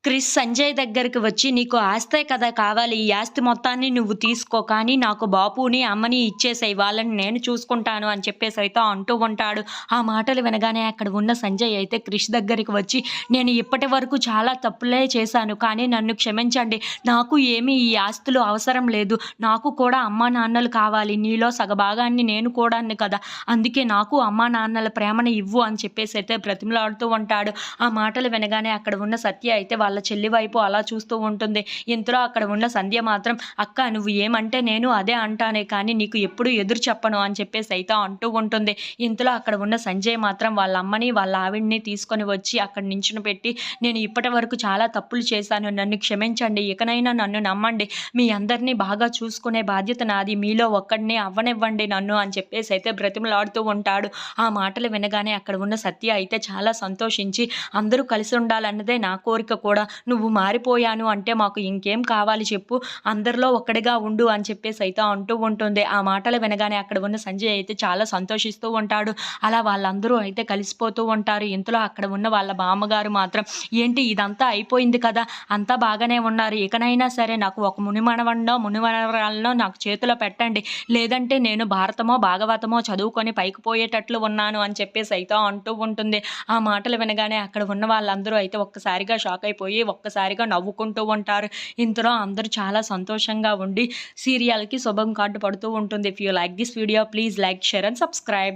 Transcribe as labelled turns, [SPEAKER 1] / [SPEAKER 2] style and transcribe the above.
[SPEAKER 1] క్రిష్ సంజయ్ దగ్గరికి వచ్చి, "నీకు ఆస్తే కదా కావాలి. ఈ ఆస్తి మొత్తాన్ని నువ్వు తీసుకో. కానీ నాకు బాపుని, అమ్మని ఇచ్చేసేయి. వాళ్ళని నేను చూసుకుంటాను" అని చెప్పేసైతే అంటూ ఉంటాడు. ఆ మాటలు వినగానే అక్కడ ఉన్న సంజయ్ అయితే క్రిష్ దగ్గరికి వచ్చి, "నేను ఇప్పటివరకు చాలా తప్పులే చేశాను. కానీ నన్ను క్షమించండి. నాకు ఏమీ ఈ ఆస్తులు అవసరం లేదు. నాకు కూడా అమ్మానాన్నలు కావాలి. నీలో సగభాగాన్ని నేను కూడాను కదా! అందుకే నాకు అమ్మానాన్నల ప్రేమను ఇవ్వు" అని చెప్పేసైతే బ్రతిమలాడుతూ ఉంటాడు. ఆ మాటలు వినగానే అక్కడ ఉన్న సత్య అయితే వాళ్ళ చెల్లి వైపు అలా చూస్తూ ఉంటుంది. ఇంతలో అక్కడ ఉన్న సంధ్య మాత్రం, "అక్క నువ్వు ఏమంటే నేను అదే అంటానే కానీ నీకు ఎప్పుడు ఎదురు చెప్పను" అని చెప్పేసి అయితే అంటూ ఉంటుంది. ఇంతలో అక్కడ ఉన్న సంజయ్ మాత్రం వాళ్ళ అమ్మని, వాళ్ళ ఆవిడని తీసుకొని వచ్చి అక్కడ నించునపెట్టి, "నేను ఇప్పటి వరకు చాలా తప్పులు చేశాను. నన్ను క్షమించండి. ఇకనైనా నన్ను నమ్మండి. మీ అందరినీ బాగా చూసుకునే బాధ్యత నాది. మీలో ఒక్కడినే అవ్వనివ్వండి నన్ను" అని చెప్పేసి అయితే బ్రతిమలాడుతూ ఉంటాడు. ఆ మాటలు వినగానే అక్కడ ఉన్న సత్య అయితే చాలా సంతోషించి, "అందరూ కలిసి ఉండాలన్నదే నా కోరిక కూడా. నువ్వు మారిపోయాను అంటే మాకు ఇంకేం కావాలి చెప్పు. అందరిలో ఒక్కడిగా ఉండు" అని చెప్పేసి అయితే అంటూ ఉంటుంది. ఆ మాటలు వినగానే అక్కడ ఉన్న సంజయ్ అయితే చాలా సంతోషిస్తూ ఉంటాడు. అలా వాళ్ళందరూ అయితే కలిసిపోతూ ఉంటారు. ఇంతలో అక్కడ ఉన్న వాళ్ళ బామ్మగారు మాత్రం, "ఏంటి ఇదంతా అయిపోయింది కదా! అంతా బాగానే ఉన్నారు. ఇకనైనా సరే నాకు ఒక మునిమనవడినో, మునిమనవరాలనో నాకు చేతిలో పెట్టండి. లేదంటే నేను భారతమో, భాగవతమో చదువుకొని పైకి పోయేటట్లు ఉన్నాను" అని చెప్పేసి అయితే అంటూ ఉంటుంది. ఆ మాటలు వినగానే అక్కడ ఉన్న వాళ్ళందరూ అయితే ఒక్కసారిగా షాక్ అయిపోయి ఒక్కసారిగా నవ్వుకుంటూ ఉంటారు. ఇంతలో అందరూ చాలా సంతోషంగా ఉండి సీరియల్‌కి శుభం కార్డ్ పడుతూ ఉంటుంది. If you like this video please like, share and subscribe.